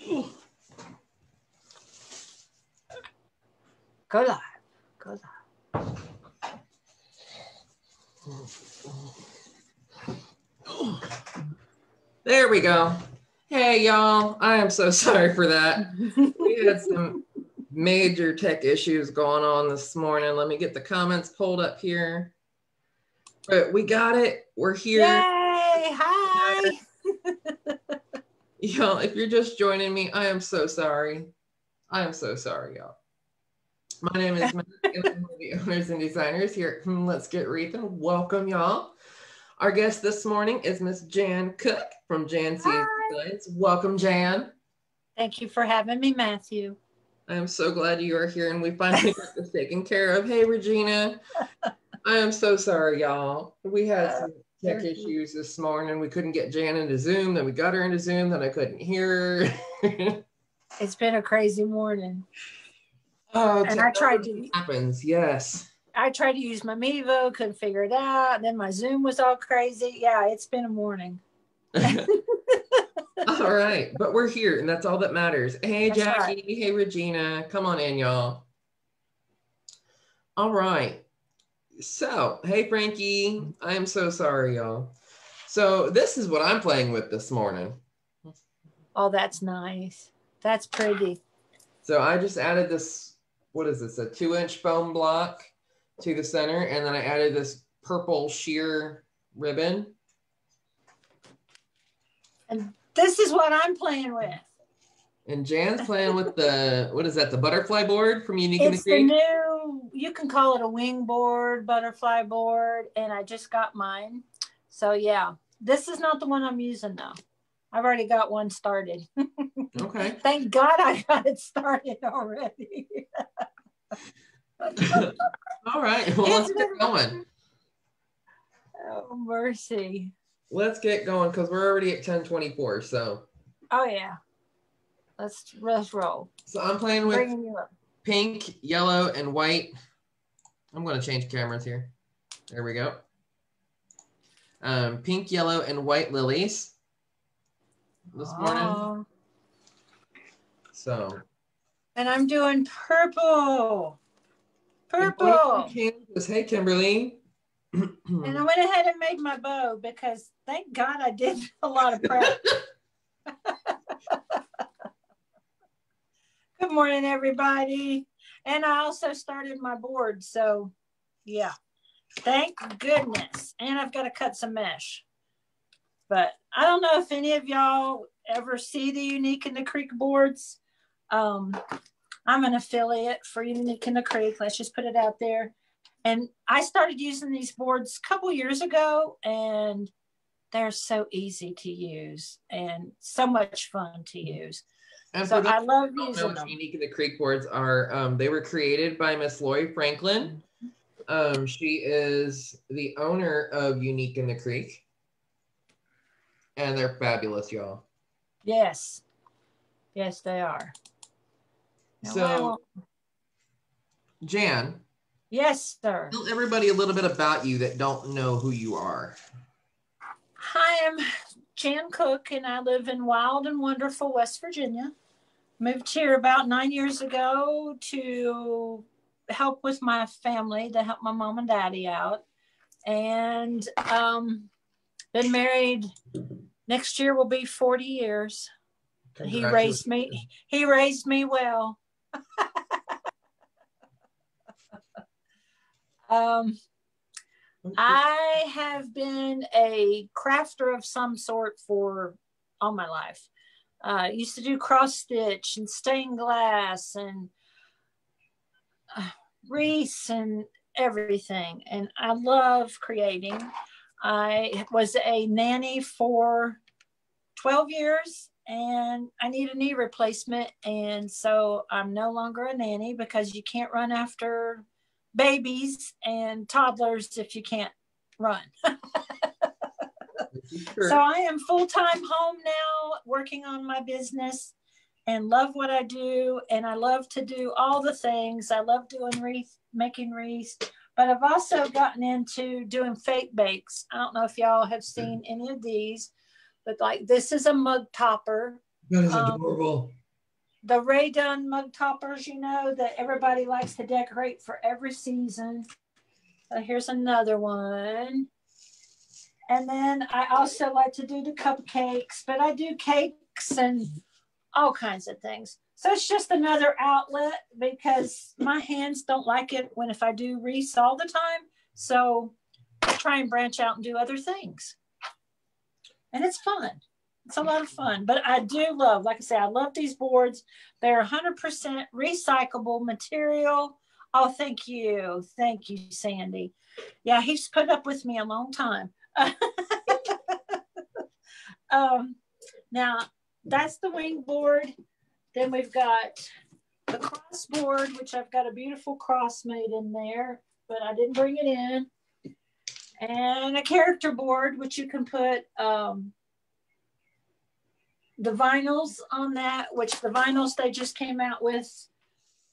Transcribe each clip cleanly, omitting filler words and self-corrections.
Go live. Go live. There we go. Hey, y'all. I am so sorry for that. We had some major tech issues going on this morning. Let me get the comments pulled up here. But we got it. We're here. Yay! Hi. Y'all, if you're just joining me, I am so sorry. I am so sorry, y'all. My name is Matt, and I'm one of the owners and designers here at Let's Get Wreathin'. Welcome, y'all. Our guest this morning is Miss Jan Cook from Jan Seeds Designs. Welcome, Jan. Thank you for having me, Matthew. I am so glad you are here, and we finally got this taken care of. Hey, Regina. I am so sorry, y'all. We had some tech issues this morning. We couldn't get Jan into Zoom. Then we got her into Zoom. Then I couldn't hear her. It's been a crazy morning. Oh, and I tried to. Happens, yes. I tried to use my Mevo, couldn't figure it out. Then my Zoom was all crazy. Yeah, it's been a morning. All right, but we're here, and that's all that matters. Hey, That's Jackie. right. Hey, Regina. Come on in, y'all. All right. So, hey, Frankie. I am so sorry, y'all. So this is what I'm playing with this morning. Oh, that's nice. That's pretty. So I just added this, what is this, a 2-inch foam block to the center, and then I added this purple sheer ribbon. And this is what I'm playing with. And Jan's playing with the, what is that, the butterfly board from Unique in the It's Creek? the new, you can call it a wing board, butterfly board, and I just got mine. So yeah, this is not the one I'm using though. I've already got one started. Okay. Thank God I got it started already. All right, well, let's get going. Oh, mercy. Let's get going because we're already at 10:24, so. Oh yeah. Let's roll. So I'm playing with pink, yellow, and white. I'm going to change cameras here. There we go. Pink, yellow, and white lilies this morning. So. And I'm doing purple. Purple. Hey, Kimberly. And I went ahead and made my bow because thank God I did a lot of prep. Good morning, everybody. And I also started my board. So, yeah. Thank goodness. And I've got to cut some mesh. But I don't know if any of y'all ever see the Unique in the Creek boards. I'm an affiliate for Unique in the Creek. Let's just put it out there. And I started using these boards a couple years ago, and they're so easy to use and so much fun to use. And so I love using them. Unique in the Creek boards are, they were created by Miss Lori Franklin. She is the owner of Unique in the Creek. And they're fabulous, y'all. Yes. Yes, they are. So, Jan. Yes, sir. Tell everybody a little bit about you that don't know who you are. I am Jan Cook, and I live in wild and wonderful West Virginia. Moved here about 9 years ago to help with my family, to help my mom and daddy out. And been married. Next year will be 40 years. He raised me well. I have been a crafter of some sort for all my life. Used to do cross stitch and stained glass and wreaths and everything. And I love creating. I was a nanny for 12 years and I need a knee replacement. And so I'm no longer a nanny because you can't run after babies and toddlers if you can't run. Sure. So I am full-time home now, working on my business and love what I do. And I love to do all the things. I love doing making wreaths, but I've also gotten into doing fake bakes. I don't know if y'all have seen any of these, but like this is a mug topper. That is adorable. the Ray Dunn mug toppers, you know, that everybody likes to decorate for every season. So here's another one. And then I also like to do the cupcakes, but I do cakes and all kinds of things. So it's just another outlet because my hands don't like it when if I do wreaths all the time. So I try and branch out and do other things. And it's fun. It's a lot of fun. But I do love, like I say, I love these boards. They're 100% recyclable material. Oh, thank you. Thank you, Sandy. Yeah, he's put up with me a long time. Now, that's the wing board. Then we've got the cross board, which I've got a beautiful cross made in there, but I didn't bring it in. And a character board, which you can put the vinyls on that, which the vinyls they just came out with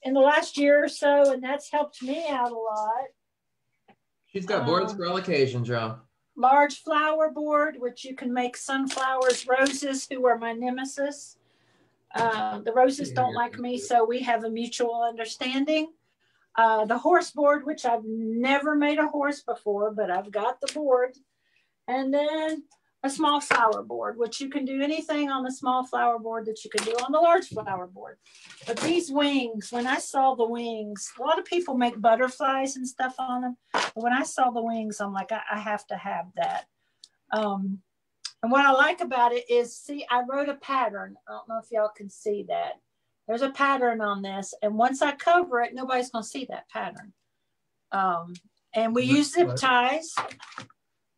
in the last year or so, and that's helped me out a lot. She's got boards for all occasions, y'all. Large flower board, which you can make sunflowers, roses, who are my nemesis. The roses don't like me, so we have a mutual understanding. The horse board, which I've never made a horse before, but I've got the board. And then a small flower board, which you can do anything on the small flower board that you can do on the large flower board. But these wings, when I saw the wings, a lot of people make butterflies and stuff on them. But when I saw the wings, I'm like, I have to have that. And what I like about it is, see, I wrote a pattern. I don't know if y'all can see that. There's a pattern on this. And once I cover it, nobody's going to see that pattern. And we use zip ties.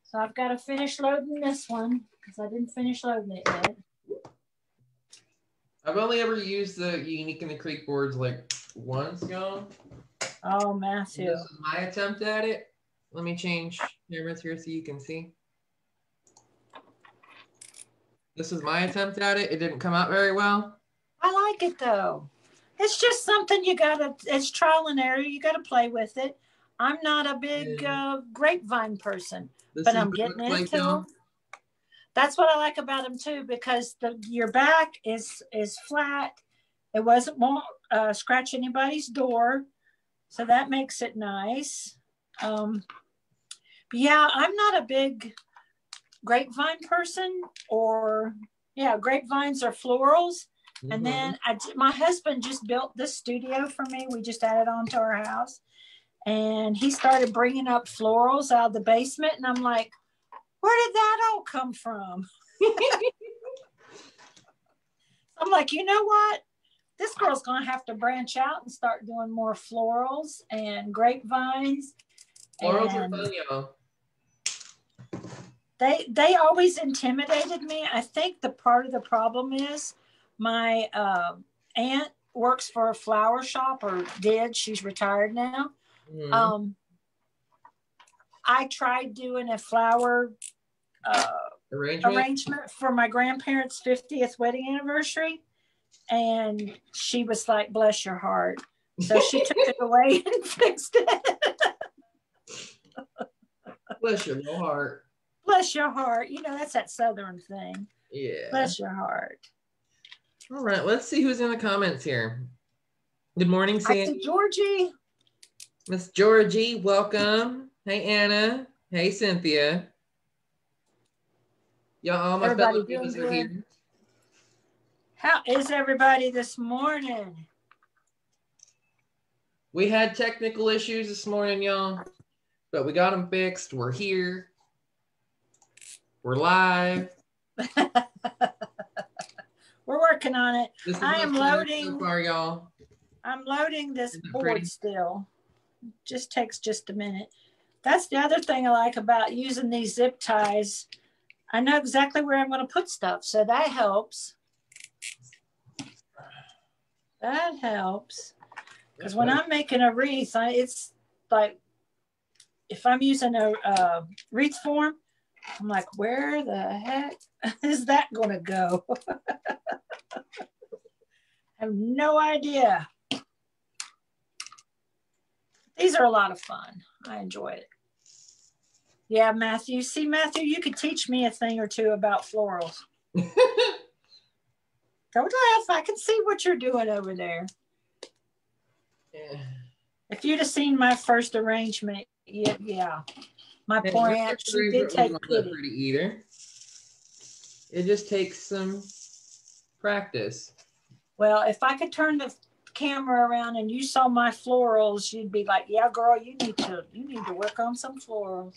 So I've got to finish loading this one because I didn't finish loading it yet. I've only ever used the Unique in the Creek boards like once, y'all. Oh, Matthew. This is my attempt at it. Let me change cameras here so you can see. This is my attempt at it. It didn't come out very well. I like it though. It's just something you gotta, it's trial and error. You gotta play with it. I'm not a big grapevine person, but I'm getting into them. That's what I like about them too, because your back is flat. It won't scratch anybody's door. So that makes it nice. But yeah, I'm not a big grapevine person, or grapevines or florals. Mm-hmm. And then my husband just built this studio for me. We just added on to our house, and he started bringing up florals out of the basement. And I'm like, where did that all come from? I'm like, you know what? This girl's going to have to branch out and start doing more florals and grapevines. Florals are fun, y'all. They always intimidated me. I think the part of the problem is my aunt works for a flower shop, or did. She's retired now. Mm. I tried doing a flower arrangement for my grandparents' 50th wedding anniversary, and she was like, bless your heart. So she took it away and fixed it. Bless your little heart. Bless your heart. You know, that's that Southern thing. Yeah. Bless your heart. All right, let's see who's in the comments here. Good morning, Sandy. Georgie. Miss Georgie, welcome. Hey, Anna. Hey, Cynthia. Y'all, my fellow viewers are here. How is everybody this morning? We had technical issues this morning, y'all, but we got them fixed. We're here. We're live. We're working on it. I am loading. So far, y'all. I'm loading this board still. Just takes just a minute. That's the other thing I like about using these zip ties. I know exactly where I'm going to put stuff, so that helps. That helps. Because when I'm making a wreath, it's like, if I'm using a wreath form, I'm like, where the heck is that going to go? I have no idea. These are a lot of fun. I enjoy it. Yeah, Matthew. See, Matthew, you could teach me a thing or two about florals. Don't laugh. I can see what you're doing over there. Yeah. If you'd have seen my first arrangement, yeah. My poor aunt, she did take pity. Pretty either. It just takes some practice. Well, if I could turn the camera around and you saw my florals, you'd be like, "Yeah, girl, you need to work on some florals."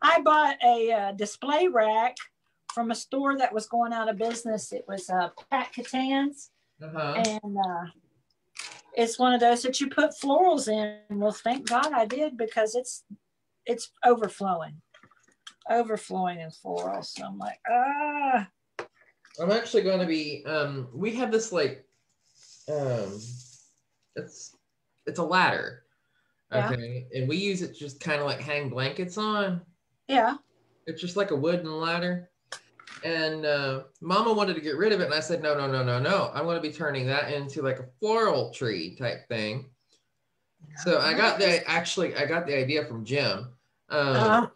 I bought a display rack from a store that was going out of business. It was Pat Catan's, and it's one of those that you put florals in. Well, thank God I did, because it's overflowing in florals. So I'm like, I'm actually going to be. We have this like, it's a ladder, okay, and we use it just kind of like hang blankets on. Yeah. It's just like a wooden ladder. And Mama wanted to get rid of it, and I said, no. I'm going to be turning that into like a floral tree type thing. So I got the idea from Jim. You know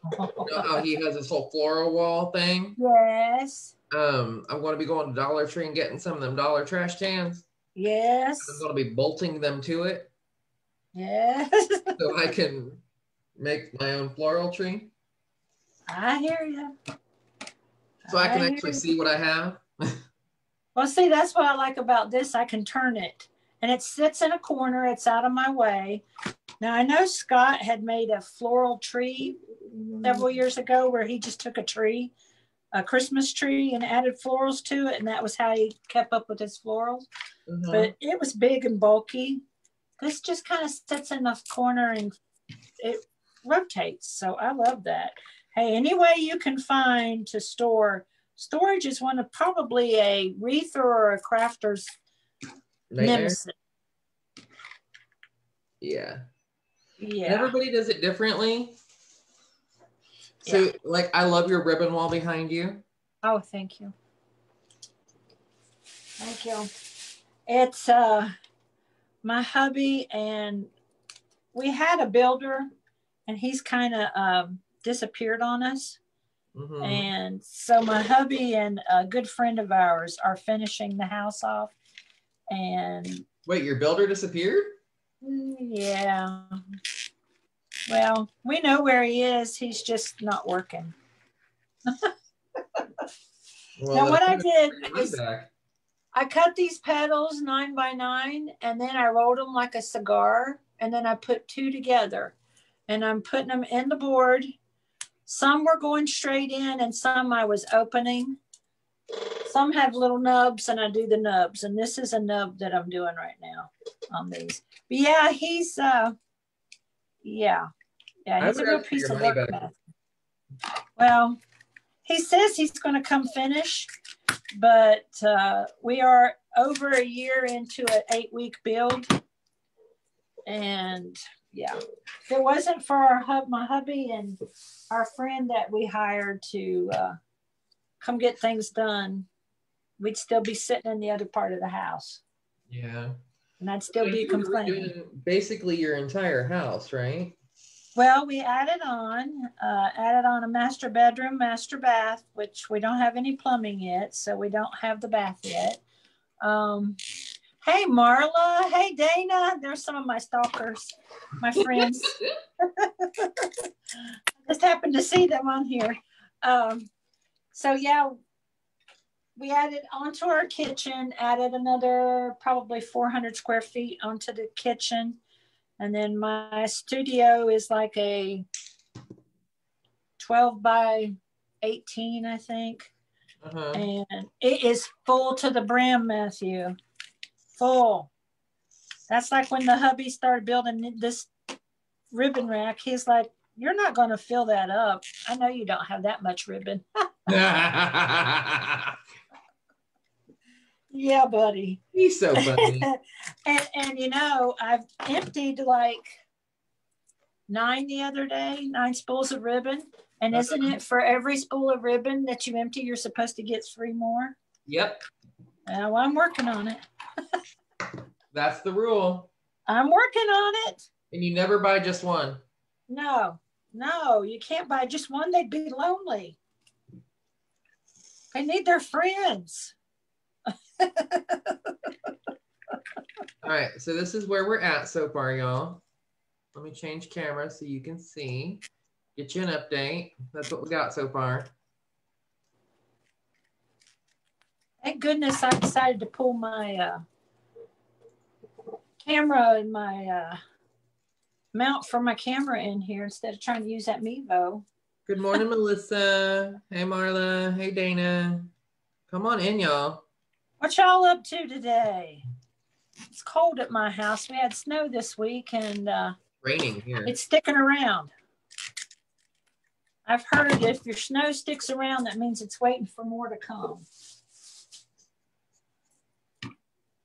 how he has this whole floral wall thing? Yes. I'm going to be going to Dollar Tree and getting some of them dollar trash cans. Yes. I'm going to be bolting them to it. Yes. So I can make my own floral tree. I hear you. So I can actually see what I have. Well, see, that's what I like about this. I can turn it, and it sits in a corner. It's out of my way. Now, I know Scott had made a floral tree several years ago where he just took a Christmas tree, and added florals to it, and that was how he kept up with his florals. But it was big and bulky. This just kind of sits in the corner and it rotates. So I love that. Hey, any way you can find to store. Storage is one of probably a wreather or a crafter's nemesis. Yeah. Everybody does it differently. So, like, I love your ribbon wall behind you. Oh, thank you. Thank you. It's my hubby, and we had a builder, and he's kind of disappeared on us. And so my hubby and a good friend of ours are finishing the house off. And wait, your builder disappeared? Yeah. Well, we know where he is. He's just not working. Now, what I did is I cut these petals 9 by 9, and then I rolled them like a cigar, and then I put 2 together, and I'm putting them in the board. Some were going straight in, and some I was opening. Some have little nubs, and I do the nubs, and this is a nub that I'm doing right now on these. But yeah, he's he's a real piece of work. Well, he says he's going to come finish, but we are over a year into an 8-week build, and yeah, if it wasn't for my hubby and our friend that we hired to come get things done, we'd still be sitting in the other part of the house. Yeah. And I'd still be complaining. Basically your entire house, right? Well, we added on a master bedroom, master bath, which we don't have any plumbing yet, so we don't have the bath yet. Hey, Marla. Hey, Dana. There's some of my stalkers, my friends. Just happened to see them on here. So, yeah, we added onto our kitchen, added another probably 400 square feet onto the kitchen. And then my studio is like a 12 by 18, I think. And it is full to the brim, Matthew. Full. That's like when the hubby started building this ribbon rack. He's like, you're not going to fill that up. I know you don't have that much ribbon. Yeah, buddy. He's so funny. and you know, I've emptied like 9 the other day, 9 spools of ribbon. And isn't it for every spool of ribbon that you empty, you're supposed to get 3 more? Yep. Well, I'm working on it. That's the rule. I'm working on it. And you never buy just one. No, you can't buy just one. They'd be lonely. They need their friends. All right, so this is where we're at so far, y'all. Let me change camera so you can see. Get you an update. That's what we got so far. Thank goodness I decided to pull my camera and my mount for my camera in here instead of trying to use that Mevo. Good morning, Melissa. Hey, Marla. Hey, Dana. Come on in, y'all. What y'all up to today? It's cold at my house. We had snow this week and raining here. It's sticking around. I've heard if your snow sticks around, that means it's waiting for more to come.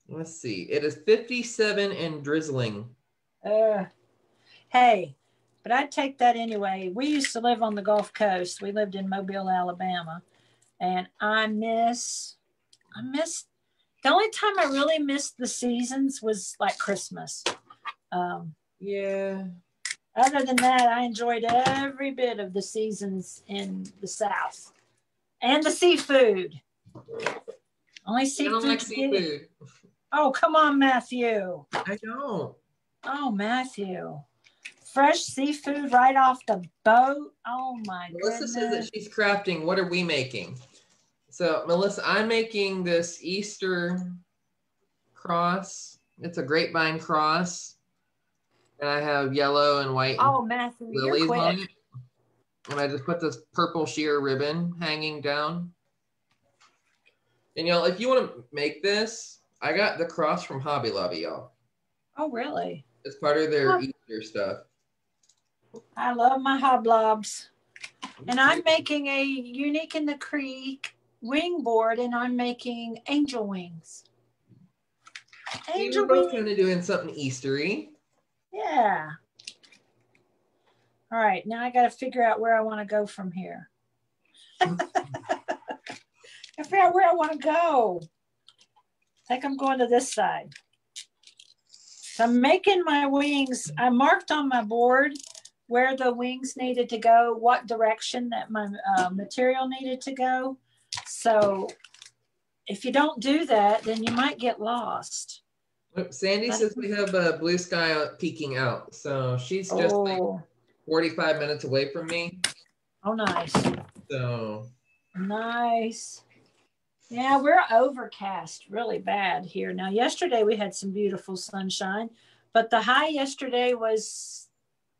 Let's see. It is 57 and drizzling. Hey, but I'd take that anyway. We used to live on the Gulf Coast. We lived in Mobile, Alabama. And I miss, the only time I really missed the seasons was like Christmas. Yeah. Other than that, I enjoyed every bit of the seasons in the South. And the seafood. Only seafood. I don't like seafood. Oh, come on, Matthew. I don't. Oh, Matthew. Fresh seafood right off the boat. Oh, my Melissa goodness. says that she's crafting. What are we making? So, Melissa, I'm making this Easter cross. It's a grapevine cross. And I have yellow and white Matthew, lilies you're quick. on it. And I just put this purple sheer ribbon hanging down. And y'all, if you want to make this, I got the cross from Hobby Lobby, y'all. Oh, really? It's part of their Easter stuff. I love my Hoblobs. And I'm making a Unique in the Creek wing board, and I'm making angel wings. Angel wings. We're kind of doing something Eastery. Yeah. All right, now I got to figure out where I want to go from here. I figure out where I want to go. I think I'm going to this side. So I'm making my wings. I marked on my board where the wings needed to go, what direction that my material needed to go. So if you don't do that, then you might get lost. Sandy says we have a blue sky peeking out. So she's just like 45 minutes away from me. Oh, nice. So nice. Yeah, we're overcast really bad here. Now, yesterday we had some beautiful sunshine, but the high yesterday was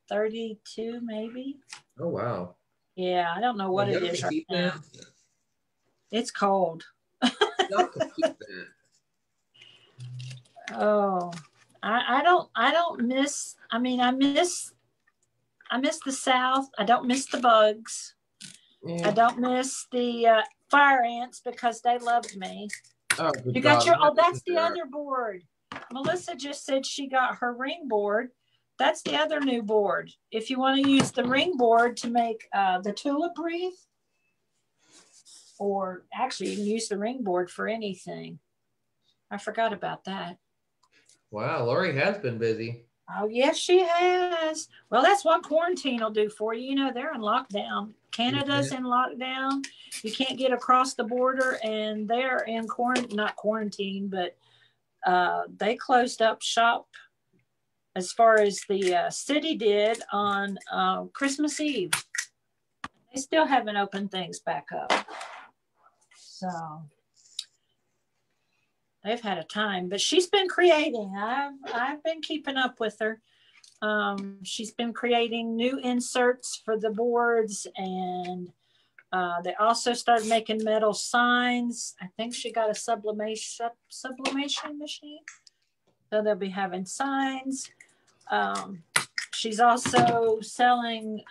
32 maybe. Oh, wow. Yeah, I don't know what it is right now. It's cold. Oh, I don't miss, I miss the South. I don't miss the bugs. Yeah. I don't miss the fire ants because they loved me. Oh, you got your, that's the other board. Melissa just said she got her ring board. That's the other new board. If you want to use the ring board to make the tulip wreath, or actually you can use the ring board for anything. I forgot about that. Wow, Lori has been busy. Oh, yes, she has. Well, that's what quarantine will do for you. You know, they're in lockdown. Canada's in lockdown. You can't get across the border, and they're in not quarantine, but they closed up shop as far as the city did on Christmas Eve. They still haven't opened things back up. So they've had a time, but she's been creating. I've been keeping up with her. She's been creating new inserts for the boards, and they also started making metal signs. I think she got a sublimation machine, so they'll be having signs. She's also selling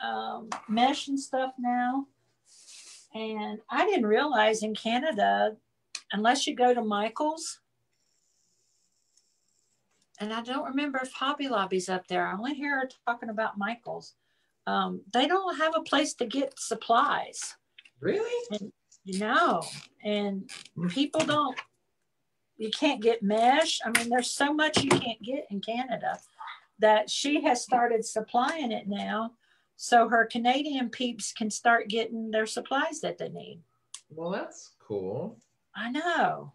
mesh and stuff now. And I didn't realize in Canada, unless you go to Michael's, and I don't remember if Hobby Lobby's up there. I only hear her talking about Michael's. They don't have a place to get supplies. Really? No. And people don't, you can't get mesh. There's so much you can't get in Canada that she has started supplying it now. So her Canadian peeps can start getting their supplies that they need. Well, that's cool. I know.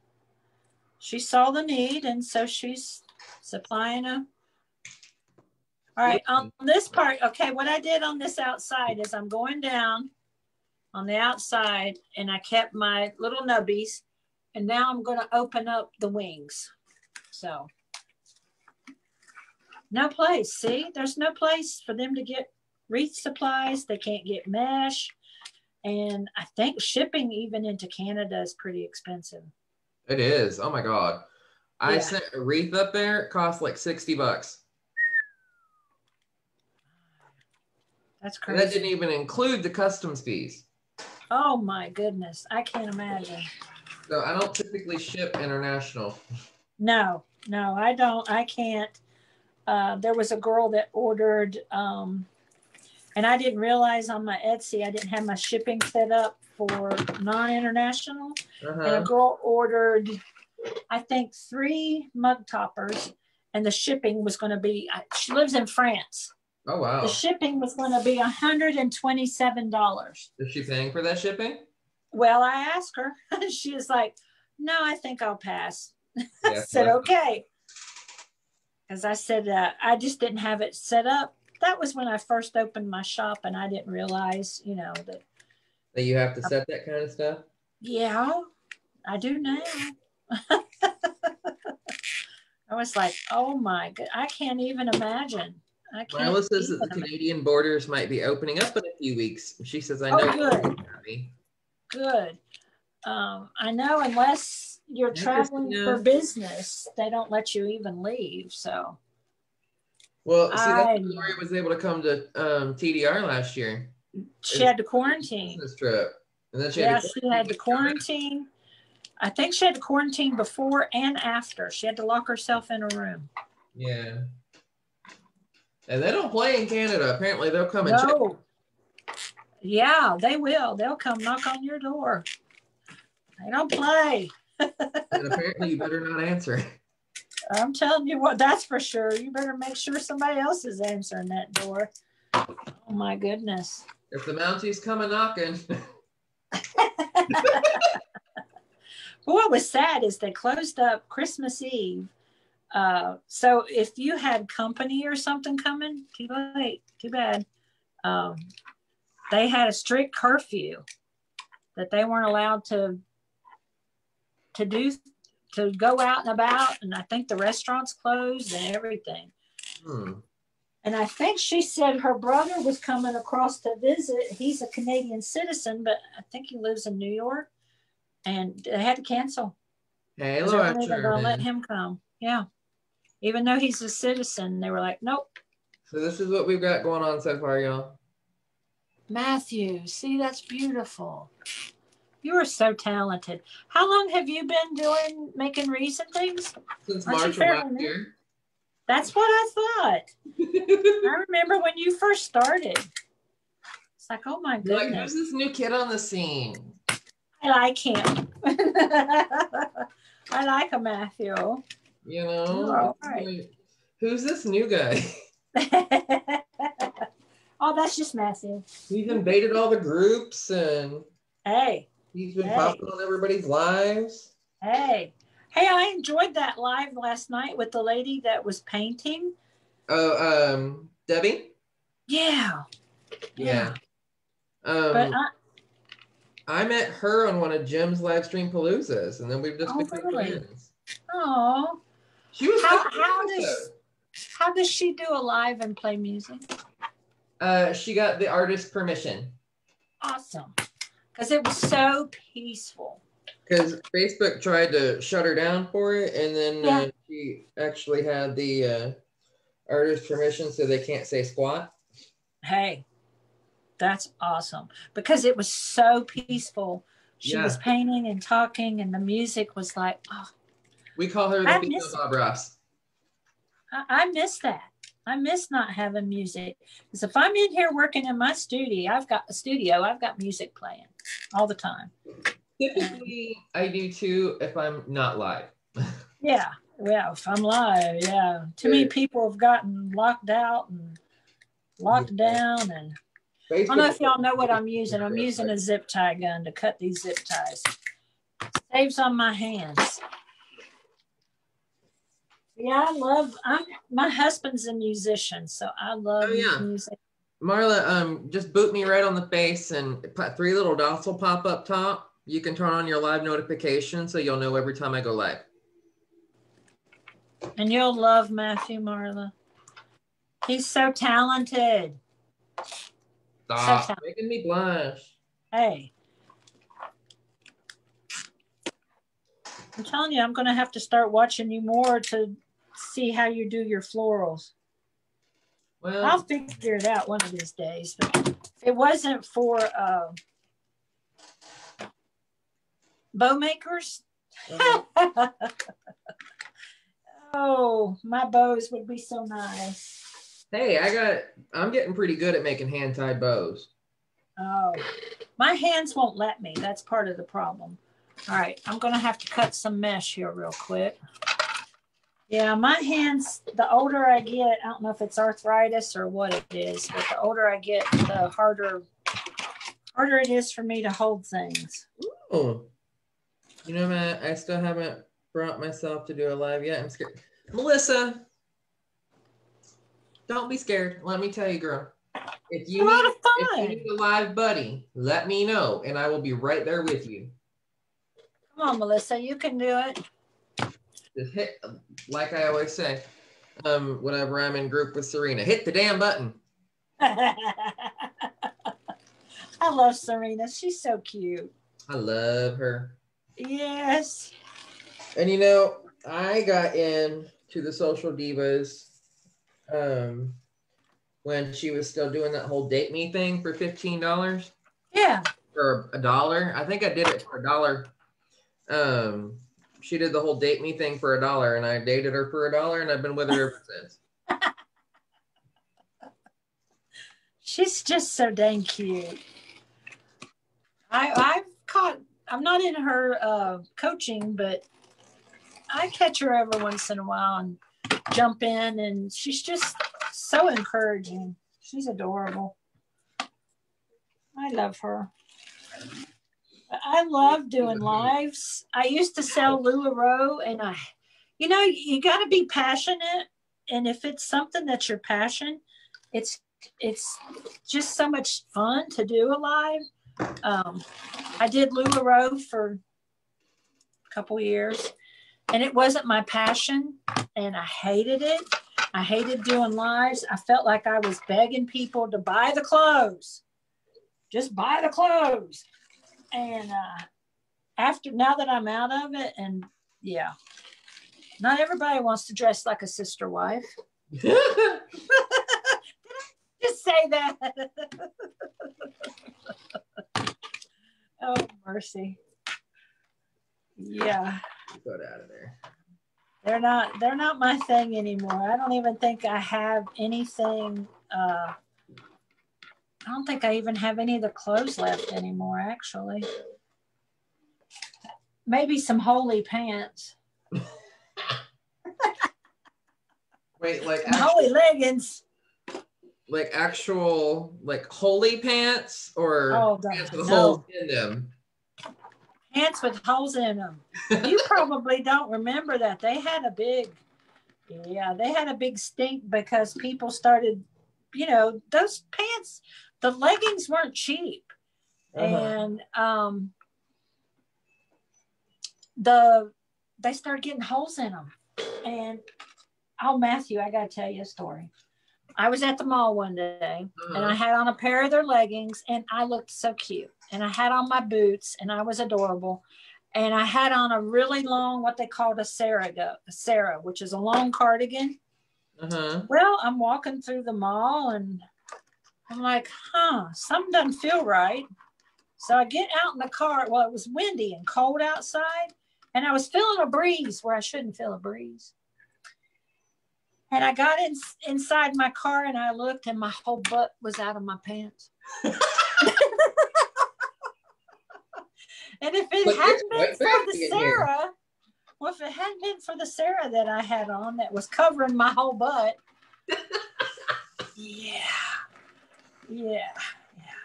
She saw the need, and so she's supplying a. All right, on this part, okay, what I did on this outside is I'm going down on the outside, and I kept my little nubbies, and now I'm going to open up the wings. So no place. See, there's no place for them to get wreath supplies. They can't get mesh. And I think shipping even into Canada is pretty expensive. It is. Oh my God. I Yeah. sent a wreath up there. It cost like $60. That's And crazy. that didn't even include the customs fees. Oh my goodness. I can't imagine. So I don't typically ship international. No, I don't. I can't. There was a girl that ordered, and I didn't realize on my Etsy, I didn't have my shipping set up for non-international. And a girl ordered, I think, 3 mug toppers, and the shipping was going to be, she lives in France. Oh, wow. The shipping was going to be $127. Is she paying for that shipping? Well, I asked her. She was like, no, I think I'll pass. Yeah, I said, okay. Because I said, I just didn't have it set up. That was when I first opened my shop, and I didn't realize, that you have to set that kind of stuff? Yeah, I do now. I was like, oh my God, I can't even imagine. Mila says that the Canadian borders might be opening up in a few weeks. She says, I know. Oh, good. I know, unless you're traveling for business, they don't let you even leave. So, well, see, that's Lori was able to come to TDR last year. She had to quarantine. Business trip, and then she had to quarantine. I think she had to quarantine before and after. She had to lock herself in a room. Yeah. And they don't play in Canada. Apparently, they'll come and check. Yeah, they will. They'll come knock on your door. They don't play. And apparently, you better not answer. I'm telling you what, that's for sure. You better make sure somebody else is answering that door. Oh, my goodness. If the Mounties come a knocking. What was sad is they closed up Christmas Eve. So if you had company or something coming, too late, too bad. They had a strict curfew that they weren't allowed to go out and about, and I think the restaurants closed and everything. And I think she said her brother was coming across to visit. He's a Canadian citizen, but I think he lives in New York, and they had to cancel. Hey, they weren't even going to let him come. Yeah. Even though he's a citizen, they were like, nope. So this is what we've got going on so far, y'all. Matthew, see, that's beautiful. You are so talented. How long have you been making wreaths and things? Since March of last year. That's what I thought. I remember when you first started. It's like, oh my goodness. Like, who's this new kid on the scene? I like him. I like him, Matthew. Right. Who's this new guy? Oh, that's just Matthew. He's invaded all the groups, and he's been popping on everybody's lives. Hey, I enjoyed that live last night with the lady that was painting. Oh, Debbie? Yeah. But I met her on one of Jim's live stream paloozas, and then we've just become friends. Oh. She was how does she do a live and play music? She got the artist permission. Awesome. Because it was so peaceful. Because Facebook tried to shut her down for it, and then she actually had the artist permission, so they can't say squat. Hey, that's awesome. Because it was so peaceful. She was painting and talking, and the music was like, oh. We call her the female Bob Ross. I miss that. I miss not having music. Because if I'm in here working in my studio, I've got music playing all the time. Typically, I do too if I'm not live. Yeah. Well, if I'm live, Too many people have gotten locked out and locked down. I don't know if y'all know what I'm using. I'm using a zip tie gun to cut these zip ties. Saves on my hands. Yeah, my husband's a musician, so I love music. Marla, just boot me right on the face and put 3 little dots will pop up top. You can turn on your live notification so you'll know every time I go live. And you'll love Matthew, Marla. He's so talented. Stop making me blush. Hey. I'm telling you, I'm going to have to start watching you more to see how you do your florals. Well, I'll figure it out one of these days. But if it wasn't for bow makers, oh, my bows would be so nice. Hey, I'm getting pretty good at making hand-tied bows. Oh, my hands won't let me. That's part of the problem. All right, I'm going to have to cut some mesh here real quick. Yeah, my hands, the older I get, I don't know if it's arthritis or what it is, but the older I get, the harder it is for me to hold things. Oh, you know, Matt, I still haven't brought myself to do a live yet. I'm scared. Melissa, don't be scared. Let me tell you, girl. If you need a live buddy, let me know, and I will be right there with you. Come on, Melissa, you can do it. Just hit, like I always say, whenever I'm in group with Serena, hit the damn button. I love Serena. She's so cute. I love her. Yes. And you know, I got into the Social Divas when she was still doing that whole date me thing for $15. Yeah. Or $1. I think I did it for $1. She did the whole date me thing for $1, and I dated her for $1, and I've been with her ever since. She's just so dang cute. I'm not in her coaching, but I catch her every once in a while and jump in, and she's just so encouraging. She's adorable. I love her. I love doing lives. I used to sell LuLaRoe, and you got to be passionate. And if it's something that's your passion, it's just so much fun to do a live. I did LuLaRoe for a couple years, and it wasn't my passion, and I hated it. I hated doing lives. I felt like I was begging people to buy the clothes. Just buy the clothes. And now that I'm out of it, and yeah, not everybody wants to dress like a sister wife. Just say that. Oh, mercy. Yeah. Get out of there. They're not my thing anymore. I don't even think I have anything. I don't think I even have any of the clothes left anymore, actually. Maybe some holy pants. Wait, like holy leggings. Like actual, like holy pants, or pants with holes in them? Pants with holes in them. You probably don't remember that. They had a big stink because people started, those pants, the leggings weren't cheap. And they started getting holes in them. And Matthew, I gotta tell you a story. I was at the mall one day and I had on a pair of their leggings, and I looked so cute, and I had on my boots, and I was adorable, and I had on a really long, what they called a Sarah, which is a long cardigan. Well, I'm walking through the mall, and I'm like, something doesn't feel right. So I get out in the car. Well, it was windy and cold outside, and I was feeling a breeze where I shouldn't feel a breeze. And I got inside my car, and I looked, and my whole butt was out of my pants. And if it hadn't been for the Sarah, if it hadn't been for the Sarah that I had on that was covering my whole butt, yeah.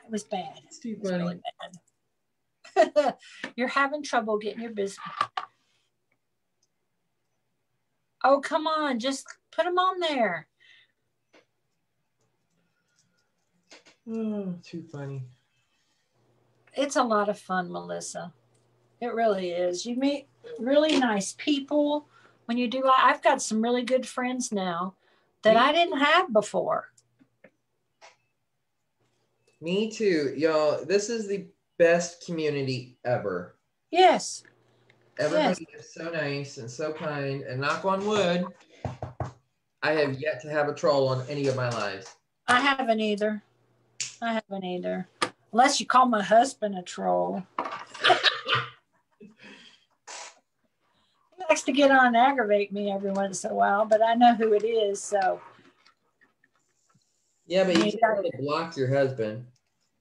It was bad. It's too It was funny. really bad. You're having trouble getting your business. Oh, come on. Just put them on there. Oh, too funny. It's a lot of fun, Melissa. It really is. You meet really nice people when you do. I've got some really good friends now that I didn't have before. Me too, y'all. This is the best community ever. Yes. Everybody is so nice and so kind. And knock on wood, I have yet to have a troll on any of my lives. I haven't either. Unless you call my husband a troll. He likes to get on and aggravate me every once in a while, but I know who it is, so. Yeah, but you can't really block your husband.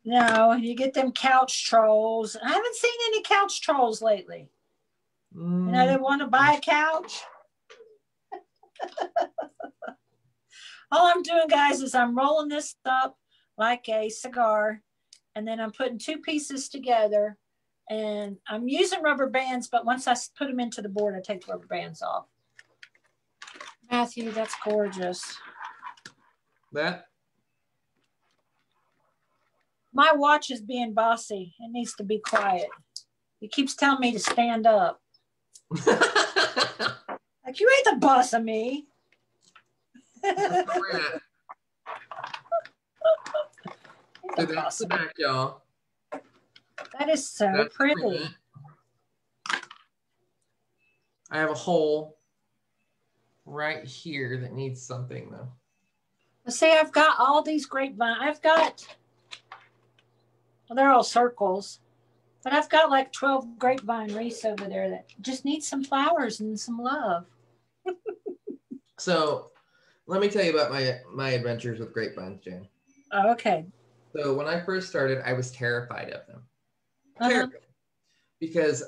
No, you get them couch trolls. I haven't seen any couch trolls lately. You know, they want to buy a couch. All I'm doing, guys, is I'm rolling this up like a cigar, and then I'm putting two pieces together, and I'm using rubber bands, but once I put them into the board, I take the rubber bands off. Matthew, that's gorgeous. That? My watch is being bossy. It needs to be quiet. He keeps telling me to stand up. Like, you ain't the boss of me. So that's the back, y'all. That is so that's pretty. I have a hole right here that needs something, though. See, I've got all these grapevine. Well, they're all circles, but I've got like 12 grapevine wreaths over there that just need some flowers and some love. So let me tell you about my adventures with grapevines, Jan. Oh, okay. So when I first started, I was terrified of them. Terrified. Because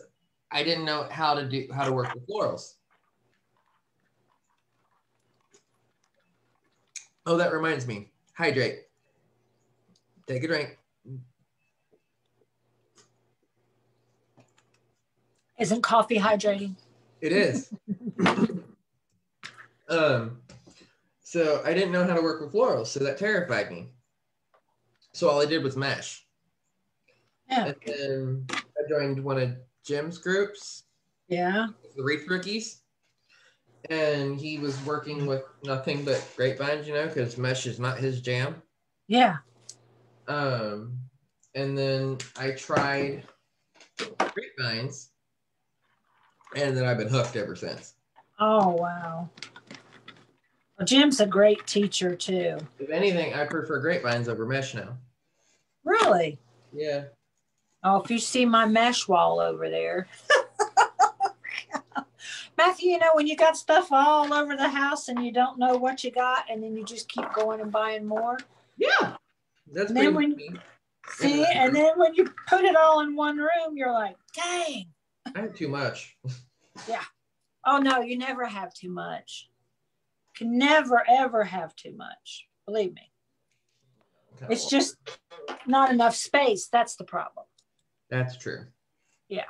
I didn't know how to work with florals. Oh, that reminds me. Hydrate. Take a drink. Isn't coffee hydrating? It is. So I didn't know how to work with florals, so that terrified me. So all I did was mesh. Yeah. And then I joined one of Jim's groups. Yeah. The Wreath Rookies. And he was working with nothing but grapevines, you know, because mesh is not his jam. Yeah. And then I tried grapevines, and then I've been hooked ever since. Oh, wow. Well, Jim's a great teacher, too. If anything, I prefer grapevines over mesh now. Really? Yeah. Oh, if you see my mesh wall over there. Matthew, you know, when you got stuff all over the house and you don't know what you got, and then you just keep going and buying more. Yeah. That's pretty much me. See, and then when you put it all in one room, you're like, dang. I have too much. Yeah. Oh, no, you never have too much. You can never, ever have too much. Believe me. Okay, it's just not enough space. That's the problem. That's true. Yeah.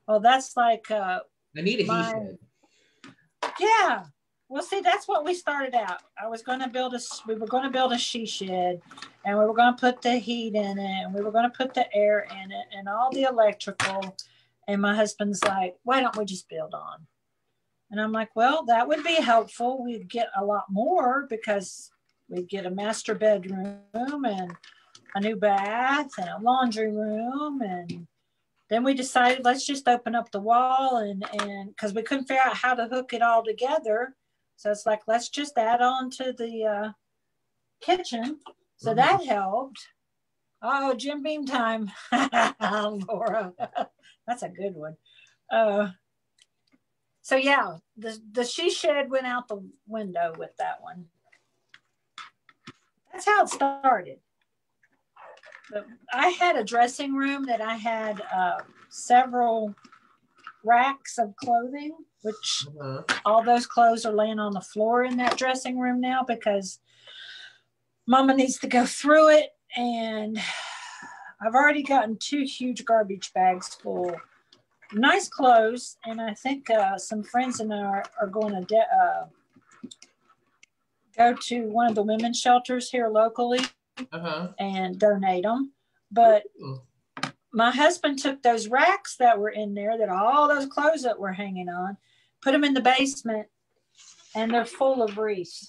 Well, that's like... I need a he shed. Yeah. Well, see, that's what we started out. We were going to build a she shed, and we were going to put the heat in it, and we were going to put the air in it, and all the electrical. And my husband's like, why don't we just build on? And I'm like, well, that would be helpful. We'd get a lot more because we'd get a master bedroom and a new bath and a laundry room. And then we decided, let's just open up the wall, and because we couldn't figure out how to hook it all together. So it's like, let's just add on to the kitchen. So that helped. Oh, Jim Beam time. Laura. That's a good one. So yeah, the she shed went out the window with that one. That's how it started. But I had a dressing room that I had several racks of clothing, which all those clothes are laying on the floor in that dressing room now because Mama needs to go through it and I've already gotten 2 huge garbage bags full. Nice clothes, and I think some friends and I are going to go to one of the women's shelters here locally and donate them. But my husband took those racks that were in there, that all those clothes that were hanging on, put them in the basement, and they're full of wreaths.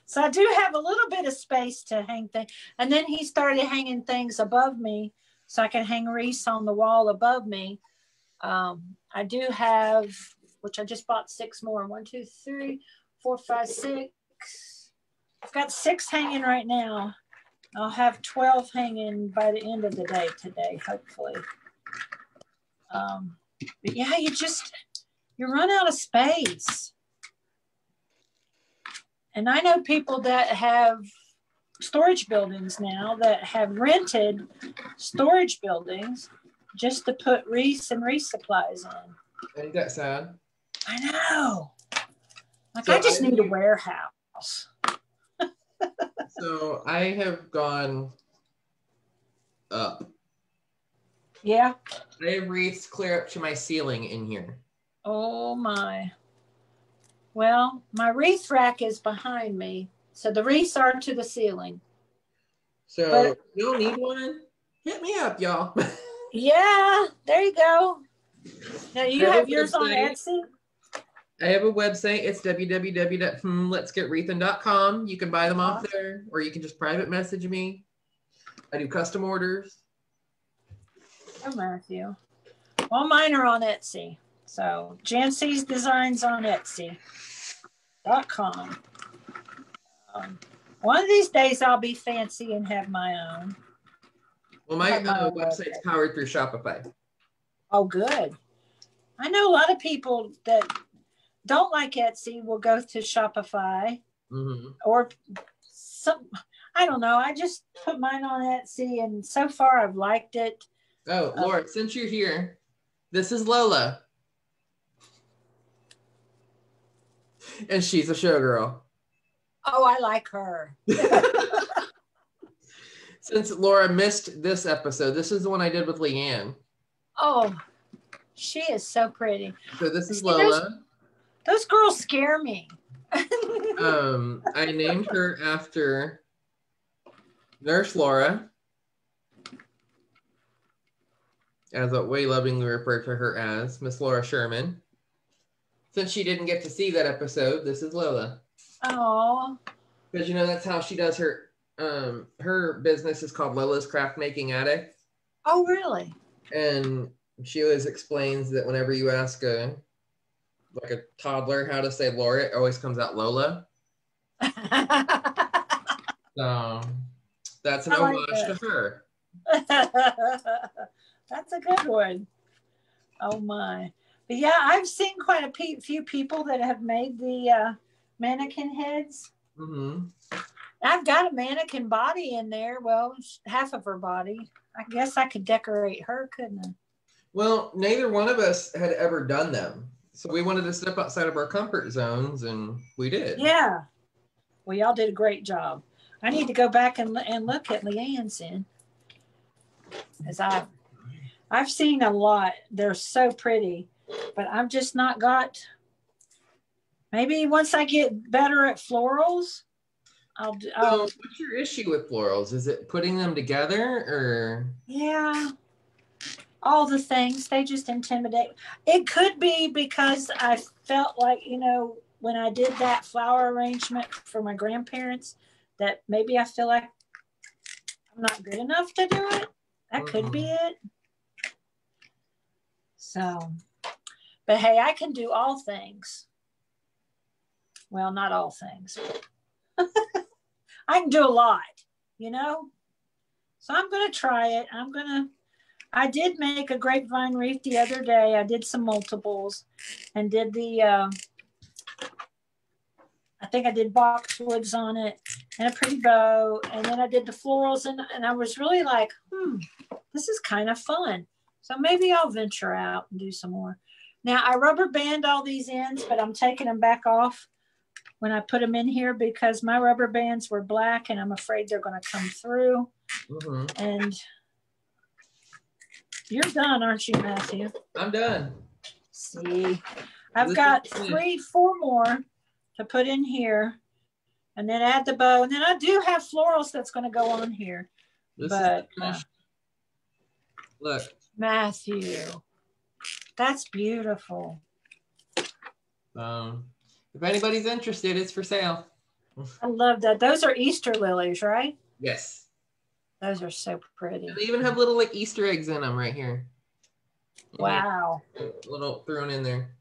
So I do have a little bit of space to hang things. And then he started hanging things above me so I can hang wreaths on the wall above me. I do have, which I just bought 6 more. 1, 2, 3, 4, 5, 6. I've got 6 hanging right now. I'll have 12 hanging by the end of the day today, hopefully. But yeah, you run out of space. And I know people that have storage buildings now that have rented storage buildings just to put wreaths and wreath supplies in. Ain't that sad? I know. Like, so I just need a warehouse. So I have gone up. Yeah. I have wreaths clear up to my ceiling in here. Oh my. Well, my wreath rack is behind me, so the wreaths are to the ceiling. So but, you don't need one? Hit me up, y'all. Yeah, there you go. Now you have yours on Etsy? I have a website. It's www.letsgetwreathen.com. You can buy them off there, or you can just private message me. I do custom orders. Oh, Matthew. Well, mine are on Etsy. So Jancy's Designs on Etsy.com. One of these days I'll be fancy and have my own. Well, my website's powered through Shopify. Oh, good. I know a lot of people that don't like Etsy will go to Shopify or some, I don't know. I just put mine on Etsy, and so far I've liked it. Oh, Laura, since you're here, this is Lola. And she's a showgirl. Oh, I like her. Since Laura missed this episode, this is the one I did with Leanne. Oh, she is so pretty. So this is Lola. Those girls scare me. I named her after Nurse Laura, as what we lovingly refer to her as, Miss Laura Sherman. Since she didn't get to see that episode, this is Lola. Oh. Because that's how she does her. Her business is called Lola's Craft Making Attic. Oh, really? And she always explains that whenever you ask a toddler how to say Laura, it always comes out Lola. So that's an homage to her. That's a good one. Oh my. But yeah, I've seen quite a few people that have made the mannequin heads. I've got a mannequin body in there. Well, half of her body. I guess I could decorate her, couldn't I? Well, neither one of us had ever done them. So we wanted to step outside of our comfort zones, and we did. Yeah. Well, y'all did a great job. I need to go back and look at Leanne's in. As I've seen a lot. They're so pretty, but I've just not got. Maybe once I get better at florals, I'll. What's your issue with florals? Is it putting them together, or? Yeah. All the things, they just intimidate. It could be because I felt like, when I did that flower arrangement for my grandparents, that maybe I feel like I'm not good enough to do it. That could be it. So, but hey, I can do all things. Well, not all things. I can do a lot, So I'm going to try it. I did make a grapevine wreath the other day. I did some multiples and did I think I did boxwoods on it and a pretty bow. And then I did the florals and I was really like, this is kind of fun. So maybe I'll venture out and do some more. Now I rubber band all these ends, but I'm taking them back off when I put them in here because my rubber bands were black and I'm afraid they're going to come through. And you're done, aren't you, Matthew? I'm done. See, I've got 4 more to put in here and then add the bow. And then I do have florals that's going to go on here. But look, Matthew, that's beautiful. If anybody's interested, it's for sale. I love that. Those are Easter lilies, right? Yes. Those are so pretty. And they even have little like Easter eggs in them right here. Wow. Little thrown in there.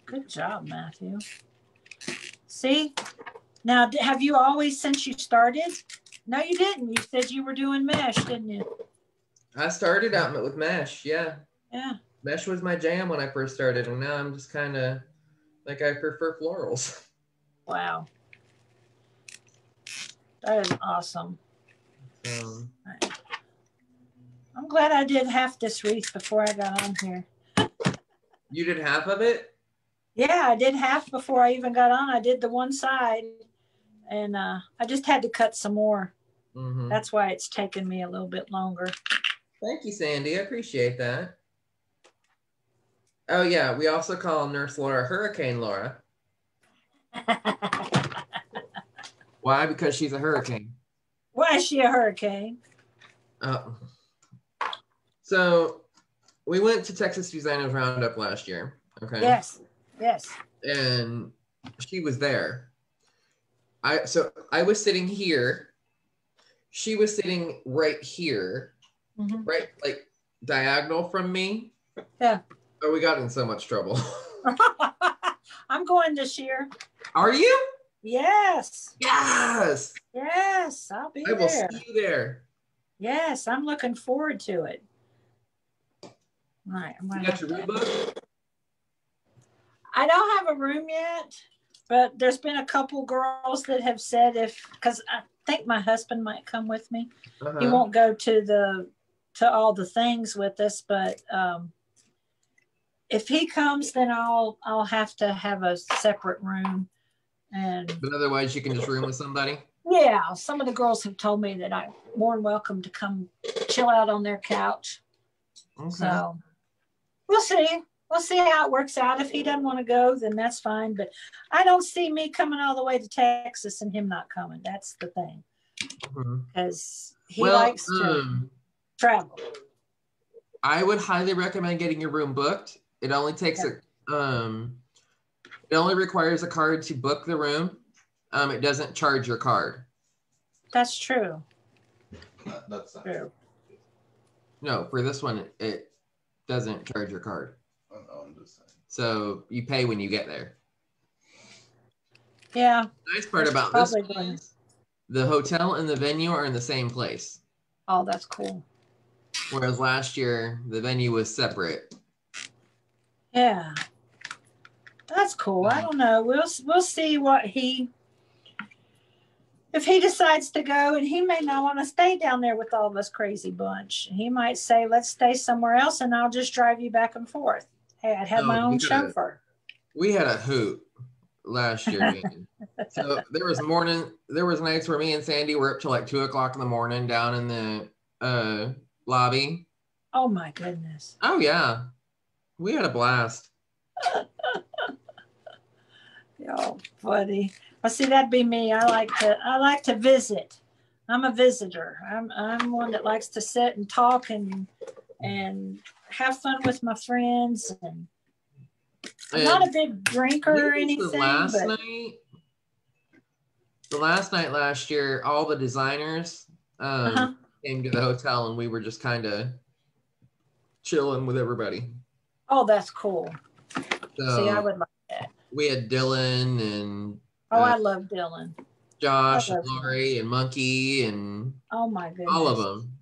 Good job, Matthew. See? Now, have you always, since you started? No, you didn't. You said you were doing mesh, didn't you? I started out with mesh, yeah. Yeah. Mesh was my jam when I first started, and now I'm just kind of like I prefer florals. Wow. That is awesome. I'm glad I did half this wreath before I got on here. You did half of it? Yeah, I did half before I even got on. I did the one side, and I just had to cut some more. That's why it's taken me a little bit longer. Thank you, Sandy. I appreciate that. Oh, yeah. We also call Nurse Laura Hurricane Laura. Why? Because she's a hurricane. Why is she a hurricane? So we went to Texas Designers Roundup last year. Okay. Yes. Yes. And she was there. So I was sitting here. She was sitting right here. Right, like diagonal from me. Yeah. Oh, we got in so much trouble. I'm going this year. Are you? Yes. Yes. Yes, I'll be there. I will see you there. Yes, I'm looking forward to it. All right. You got your room booked? I don't have a room yet, but there's been a couple girls that have said because I think my husband might come with me. He won't go to all the things with us, but if he comes, then I'll have to have a separate room. But otherwise, you can just room with somebody. Yeah, some of the girls have told me that I'm more than welcome to come chill out on their couch. Okay. So we'll see. We'll see how it works out. If he doesn't want to go, then that's fine. But I don't see me coming all the way to Texas and him not coming. That's the thing. Because he likes to travel. I would highly recommend getting your room booked. It only takes it only requires a card to book the room. It doesn't charge your card. That's true. That's not true. No, for this one, it doesn't charge your card. Oh, I'm just saying. So you pay when you get there. Yeah. The nice part about this one is the hotel and the venue are in the same place. Oh, that's cool. Whereas last year, the venue was separate. Yeah. That's cool. I don't know. We'll see if he decides to go, and he may not want to stay down there with all of us crazy bunch. He might say, let's stay somewhere else and I'll just drive you back and forth. Hey, I'd have my own chauffeur. We had a hoot last year. So there was nights where me and Sandy were up till like 2:00 in the morning down in the lobby. Oh my goodness. Oh yeah. We had a blast. Oh, buddy. Well, see, that'd be me. I like to visit. I'm a visitor. I'm one that likes to sit and talk and have fun with my friends. And I'm not a big drinker or anything. The last night last year, all the designers came to the hotel, and we were just kind of chilling with everybody. Oh, that's cool. So, see, I would like that. We had Dylan and I love Dylan. Josh and Lori and Monkey and oh my goodness, all of them.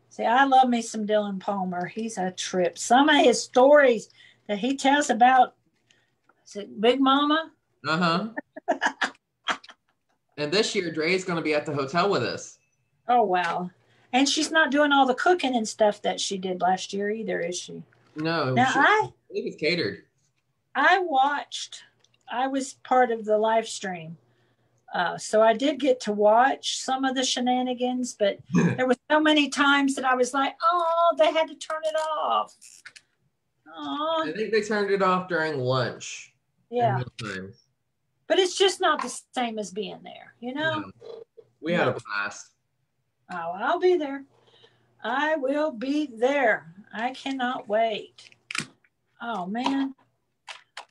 See, I love me some Dylan Palmer. He's a trip. Some of his stories that he tells about, is it Big Mama? And this year, Dre's going to be at the hotel with us. Oh wow! And she's not doing all the cooking and stuff that she did last year either, is she? No. Now I believe it's catered. I watched I was part of the live stream. So I did get to watch some of the shenanigans, but there were so many times that I was like, oh, they had to turn it off. Oh, I think they turned it off during lunch. yeah. and mealtimes. But it's just not the same as being there, you know? No. We had a blast. Oh, I'll be there. I will be there. I cannot wait. Oh, man.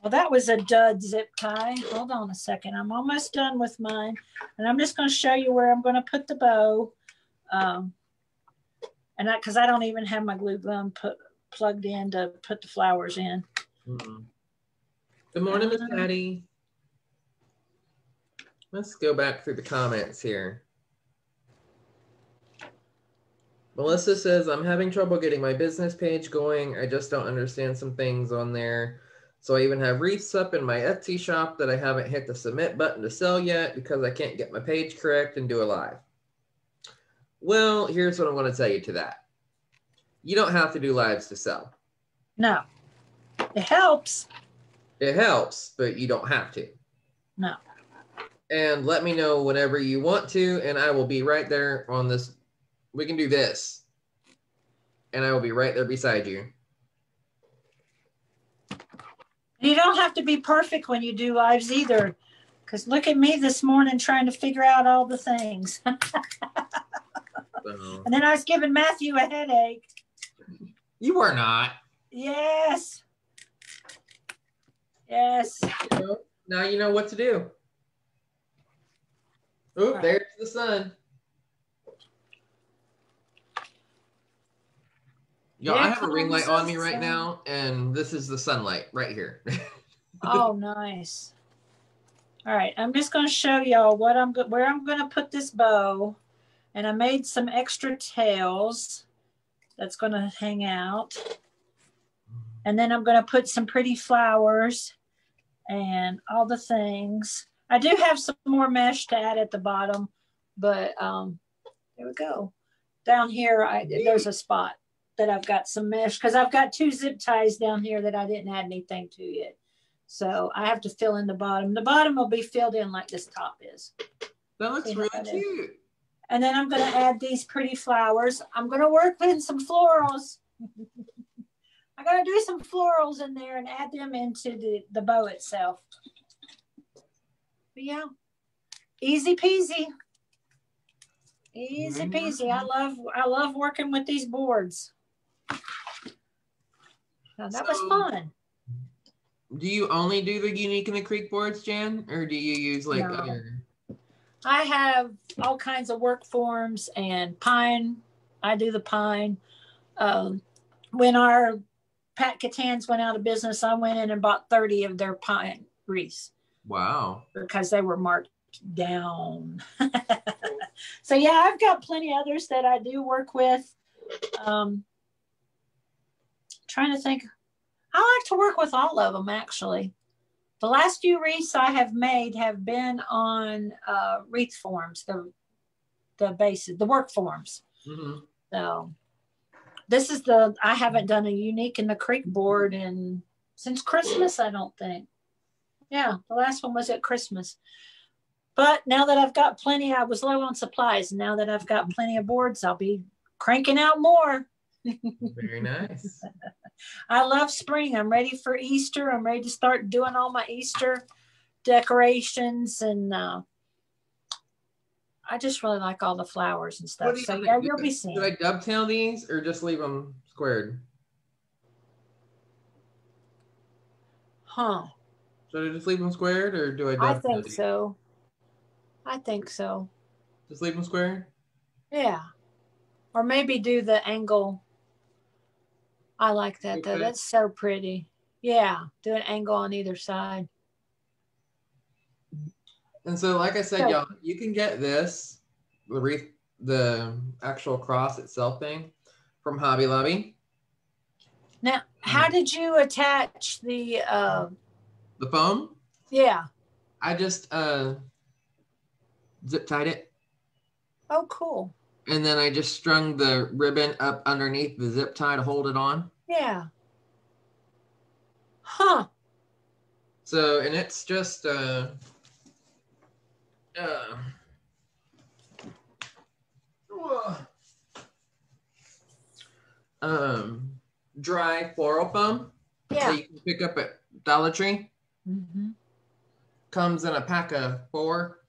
Well, that was a dud zip tie. Hold on a second. I'm almost done with mine. And I'm just going to show you where I'm going to put the bow. Because I don't even have my glue gun plugged in to put the flowers in. Mm-hmm. Good morning, Miss Patty. Let's go back through the comments here. Melissa says, I'm having trouble getting my business page going. I just don't understand some things on there. So I even have wreaths up in my Etsy shop that I haven't hit the submit button to sell yet because I can't get my page correct and do a live. Well, here's what I'm going to tell you to that. You don't have to do lives to sell. No. It helps. It helps, but you don't have to. No. And let me know whenever you want to, and I will be right there on this. We can do this. And I will be right there beside you. You don't have to be perfect when you do lives either. Because look at me this morning trying to figure out all the things. And then I was giving Matthew a headache. You were not. Yes. Yes. Now you know what to do. Oop, there's the sun. Yo, I have a ring light on me right now, and this is the sunlight right here. Oh, nice. All right, I'm just going to show y'all where I'm going to put this bow. And I made some extra tails that's going to hang out. And then I'm going to put some pretty flowers and all the things. I do have some more mesh to add at the bottom, but there we go. Down here, there's a spot that I've got some mesh because I've got 2 zip ties down here that I didn't add anything to yet. So I have to fill in the bottom. The bottom will be filled in like this top is. That looks really cute. And then I'm going to add these pretty flowers. I'm going to work in some florals. I'm going to do some florals in there and add them into the bow itself. But yeah, easy peasy. Easy peasy. I love working with these boards. Now, that was fun. Do you only do the Unique and the Creek boards, Jan? Or do you use like other? I have all kinds of work forms and pine. I do the pine. When our Pat Catans went out of business, I went in and bought 30 of their pine wreaths. Wow. Because they were marked down. So yeah, I've got plenty others that I do work with. Trying to think. I like to work with all of them, actually. The last few wreaths I have made have been on wreath forms, the bases, the work forms. Mm-hmm. So this is I haven't done a Unique in the Creek board since Christmas, I don't think. Yeah, the last one was at Christmas. But now that I've got plenty, I was low on supplies. Now that I've got plenty of boards, I'll be cranking out more. Very nice. I love spring. I'm ready for Easter. I'm ready to start doing all my Easter decorations. And I just really like all the flowers and stuff. So yeah, you'll be seeing. Should I dovetail these or just leave them squared? Huh. Should I just leave them squared or do I dovetail I think these? so. I think so. Just leave them squared? Yeah. Or maybe do the angle. I like that though. That's so pretty. Yeah. Do an angle on either side. And so, like I said, y'all, you can get this, the actual cross itself thing from Hobby Lobby. Now, how did you attach the foam? Yeah. I just zip tied it. Oh, cool. And then I just strung the ribbon up underneath the zip tie to hold it on. Yeah. Huh. So, and it's just dry floral foam that you can pick up at Dollar Tree. Mm-hmm. Comes in a pack of 4,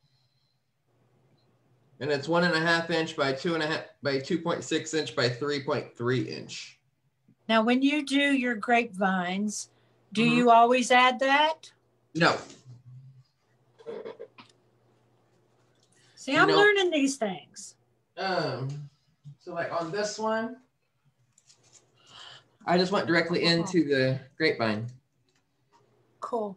and it's 1.5 inch by 2.5 by 2.6 inch by 3.3 inch. Now, when you do your grapevines, do you always add that? No. See, I'm learning these things. So like on this one, I just went directly into the grapevine. Cool.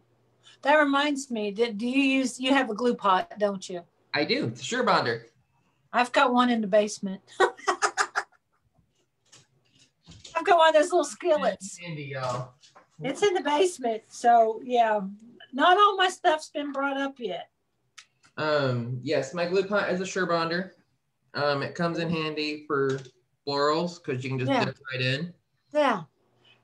That reminds me, you have a glue pot, don't you? I do. It's a SureBonder. I've got one in the basement. I've got one of those little skillets. Handy, y'all. It's in the basement. So yeah, not all my stuff's been brought up yet. Yes, my glue pot is a SureBonder. It comes in handy for florals because you can just dip right in. Yeah.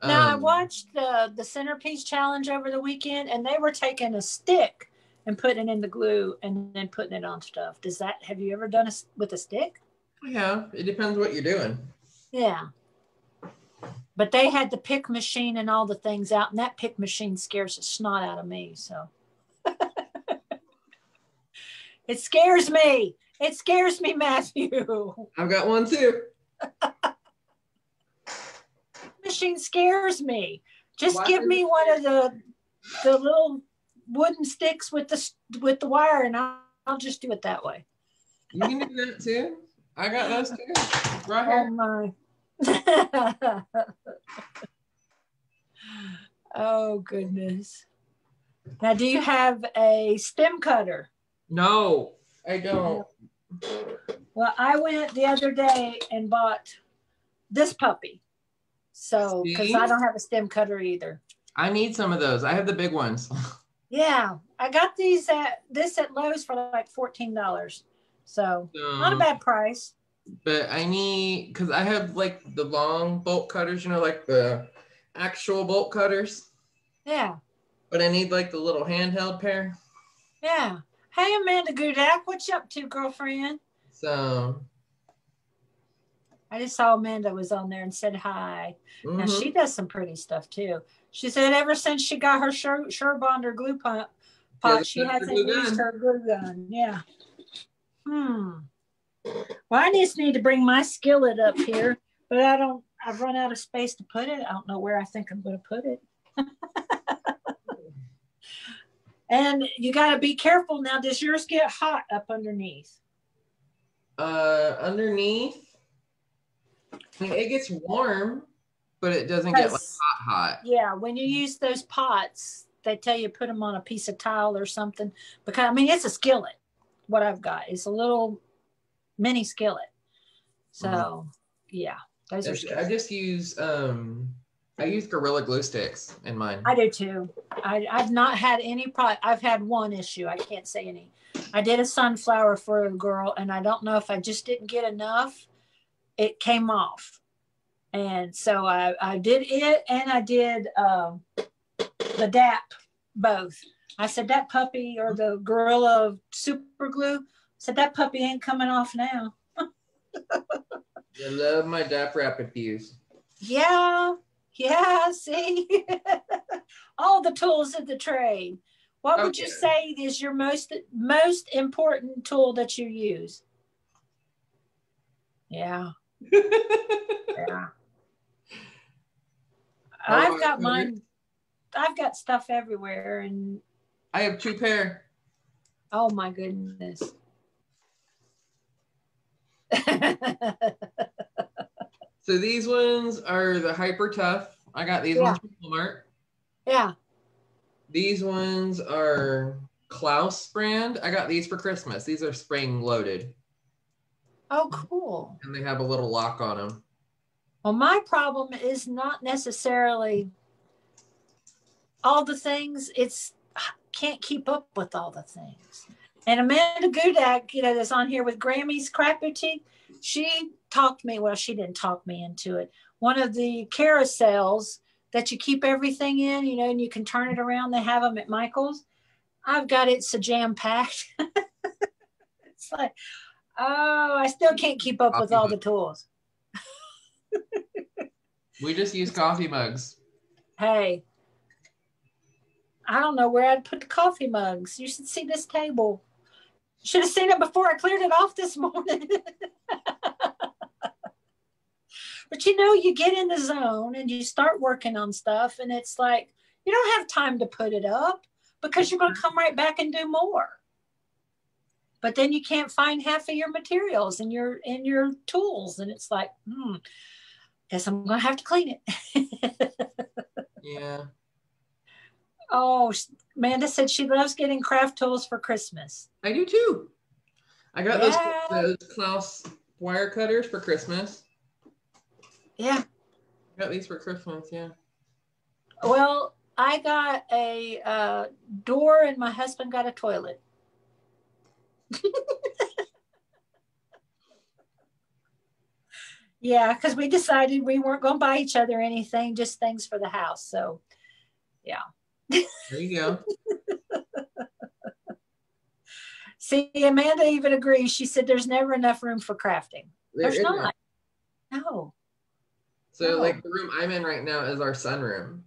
Now I watched the centerpiece challenge over the weekend, and they were taking a stick and putting it in the glue and then putting it on stuff. Have you ever done it with a stick? Yeah, it depends what you're doing. Yeah. But they had the pick machine and all the things out, and that pick machine scares the snot out of me. So it scares me. It scares me, Matthew. I've got one too. Machine scares me. Just give me one of the little wooden sticks with the wire, and I'll just do it that way. You can do that too. I got those too. Right here. Oh my. Oh goodness. Now, do you have a stem cutter? No, I don't. Well, I went the other day and bought this puppy. So, because I don't have a stem cutter either. I need some of those. I have the big ones. Yeah, I got this at Lowe's for like $14. So not a bad price. But I need, because I have like the long bolt cutters, like the actual bolt cutters. Yeah. But I need like the little handheld pair. Yeah. Hey, Amanda Gudak, what you up to, girlfriend? So. I just saw Amanda was on there and said hi. Now, she does some pretty stuff too. She said ever since she got her SureBonder glue pot, she hasn't used her glue gun. Yeah. Well, I just need to bring my skillet up here, but I've run out of space to put it. I don't know where I think I'm going to put it. And you got to be careful now. Does yours get hot up underneath? Underneath, I mean, it gets warm, but it doesn't get like hot. Yeah, when you use those pots, they tell you put them on a piece of tile or something. Because, I mean, it's a skillet. What I've got is a little mini skillet. So, yeah, those are skillets. I just use I use Gorilla Glue sticks in mine. I do too. I've not had any problem. I've had one issue. I can't say any. I did a sunflower for a girl, and I don't know if I just didn't get enough. It came off. And so I did it, and I did the DAP both. I said, that puppy, or the Gorilla super glue, said that puppy ain't coming off now. I love my DAP Rapid Fuse. Yeah, see? All the tools of the trade. What would you say is your most important tool that you use? Yeah. Yeah. I've got mine. I've got stuff everywhere, and I have 2 pair. Oh my goodness. So these ones are the Hyper Tough. I got these ones from Walmart. Yeah. These ones are Klaus brand. I got these for Christmas. These are spring loaded. Oh, cool. And they have a little lock on them. Well, my problem is not necessarily all the things. I can't keep up with all the things. And Amanda Gudak, that's on here with Grammy's Craft Boutique, she talked me, well, she didn't talk me into it. One of the carousels that you keep everything in, you know, and you can turn it around. They have them at Michael's. I've got it so jam packed. It's like, oh, I still can't keep up with all the tools. We just use coffee mugs. Hey, I don't know where I'd put the coffee mugs. You should see this table. Should have seen it before I cleared it off this morning. But you know, you get in the zone and you start working on stuff, and it's like you don't have time to put it up because you're going to come right back and do more. But then you can't find half of your materials and your tools, and it's like, guess I'm going to have to clean it. Yeah. Oh, Amanda said she loves getting craft tools for Christmas. I do too. I got those Klaus wire cutters for Christmas. Yeah. I got these for Christmas, yeah. Well, I got a door and my husband got a toilet. Yeah, because we decided we weren't going to buy each other anything, just things for the house. So, yeah. There you go. See, Amanda even agrees. She said there's never enough room for crafting. There's not. No. So, like, the room I'm in right now is our sunroom.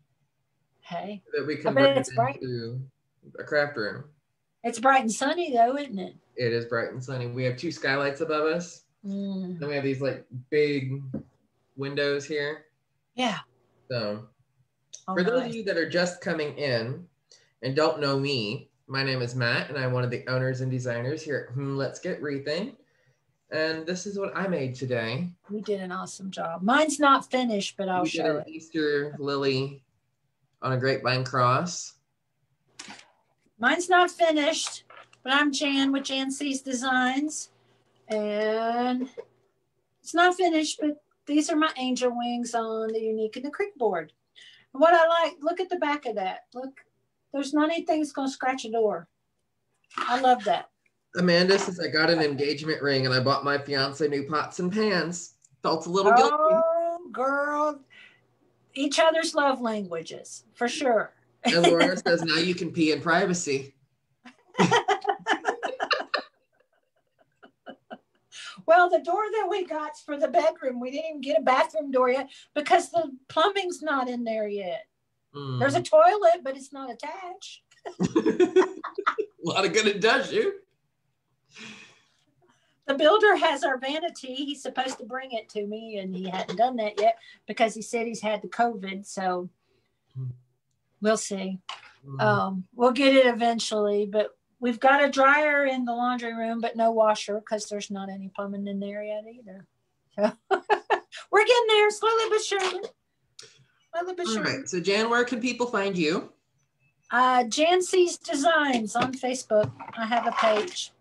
Hey. That we converted into a craft room. It's bright and sunny, though, isn't it? It is bright and sunny. We have 2 skylights above us. Then we have these, like, big windows here. Yeah. So, for those of you that are just coming in and don't know me, my name is Matt, and I'm one of the owners and designers here at Let's Get Wreathing. And this is what I made today. You did an awesome job. Mine's not finished, but I'll show it. We did an Easter lily on a grapevine cross. Mine's not finished, but I'm Jan with Jan C's Designs. And it's not finished, but these are my angel wings on the Unique and the Creek board. And what I like, look at the back of that. Look, there's not anything that's going to scratch a door. I love that. Amanda says, I got an engagement ring and I bought my fiance new pots and pans. Felt a little guilty. Oh, girl. Each other's love languages, for sure. And Laura says, now you can pee in privacy. Well, the door that we got's for the bedroom. We didn't even get a bathroom door yet because the plumbing's not in there yet. There's a toilet, but it's not attached. A lot of good it does you. The builder has our vanity. He's supposed to bring it to me, and he hadn't done that yet because he said he's had the COVID. So we'll see. We'll get it eventually, but we've got a dryer in the laundry room, but no washer because there's not any plumbing in there yet either. So we're getting there slowly but surely. All right. So Jan, where can people find you? Jan C's Designs on Facebook. I have a page.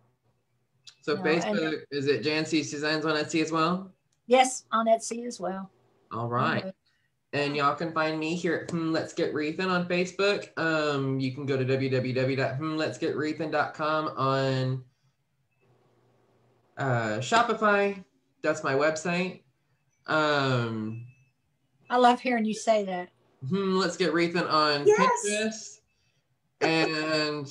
So Facebook, is it Jan C's Designs on Etsy as well? Yes, on Etsy as well. All right. And y'all can find me here at Let's Get Wreathin' on Facebook. You can go to www.letsgetwreathin.com on Shopify. That's my website. I love hearing you say that. Let's Get Wreathin' on Pinterest. And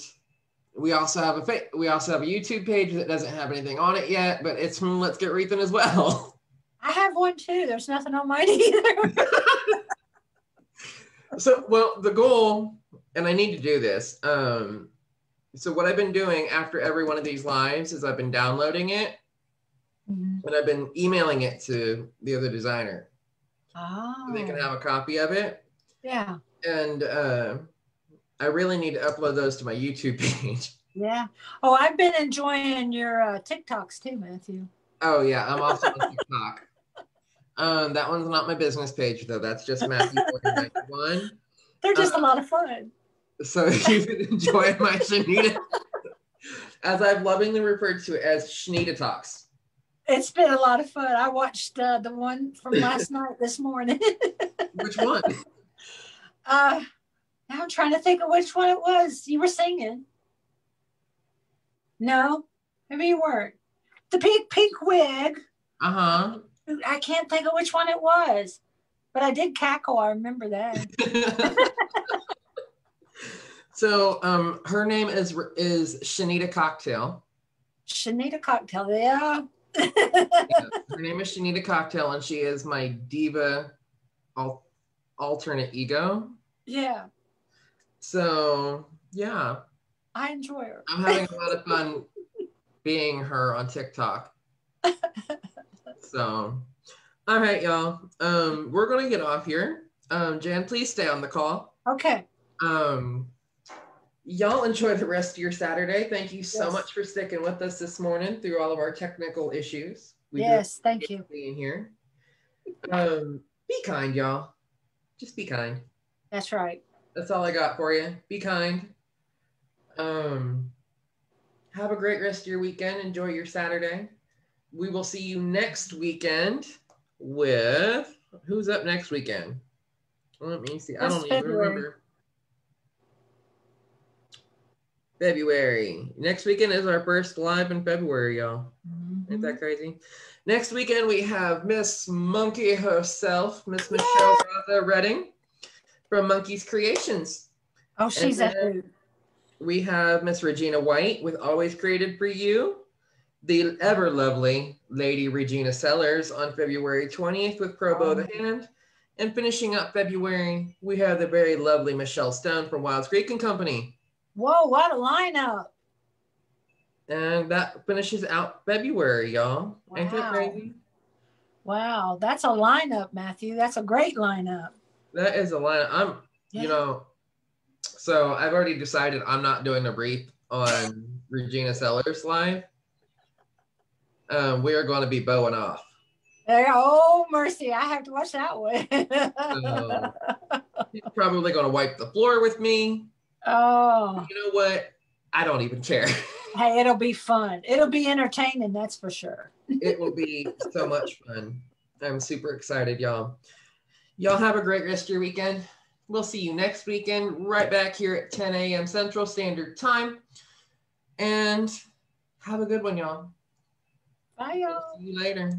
we also have a YouTube page that doesn't have anything on it yet, but it's Let's Get Wreathin' as well. I have one too. There's nothing on mine either. So, well, the goal, and I need to do this. So what I've been doing after every one of these lives is I've been downloading it and I've been emailing it to the other designer. So they can have a copy of it. Yeah. And I really need to upload those to my YouTube page. Yeah. Oh, I've been enjoying your TikToks too, Matthew. Oh, yeah. I'm also on TikTok. That one's not my business page, though. That's just Matthew 41. They're just a lot of fun. So if you've been enjoying my Shanita, as I've lovingly referred to it as Shanita Talks. It's been a lot of fun. I watched the one from last night this morning. Which one? Now I'm trying to think of which one it was. You were singing. No, maybe you weren't. The pink wig. Uh-huh. I can't think of which one it was. But I did cackle. I remember that. So her name is Shanita Cocktail. Shanita Cocktail, yeah. Yeah, her name is Shanita Cocktail, and she is my diva alternate ego. Yeah. So yeah, I enjoy her. I'm having a lot of fun being her on TikTok. So, all right, y'all. We're gonna get off here. Jan, please stay on the call. Okay. Y'all enjoy the rest of your Saturday. Thank you so Yes. much for sticking with us this morning through all of our technical issues. Yes, thank you. Being here. Be kind, y'all. Just be kind. That's right. That's all I got for you. Be kind. Have a great rest of your weekend. Enjoy your Saturday. We will see you next weekend with who's up next weekend? Let me see. I don't even remember. February. Next weekend is our first live in February, y'all. Ain't that crazy? Next weekend we have Miss Monkey herself, Miss Michelle Raza Redding from Monkeys Creations. Oh, she's a hoot. We have Miss Regina White with Always Created for You. The ever lovely Lady Regina Sellers on February 20th with Pro Bow the Hand. And finishing up February, we have the very lovely Michelle Stone from Wilds Creek and Company. Whoa, what a lineup. And that finishes out February, y'all. Wow. Ain't that crazy? Wow, that's a lineup, Matthew. That's a great lineup. That is a lineup. You know, so I've already decided I'm not doing a brief on Regina Sellers live. We are going to be bowing off. Oh, mercy. I have to watch that one. So he's probably going to wipe the floor with me. Oh. You know what? I don't even care. Hey, it'll be fun. It'll be entertaining, that's for sure. It will be so much fun. I'm super excited, y'all. Y'all have a great rest of your weekend. We'll see you next weekend right back here at 10 a.m. Central Standard Time. And have a good one, y'all. Bye, y'all. See you later.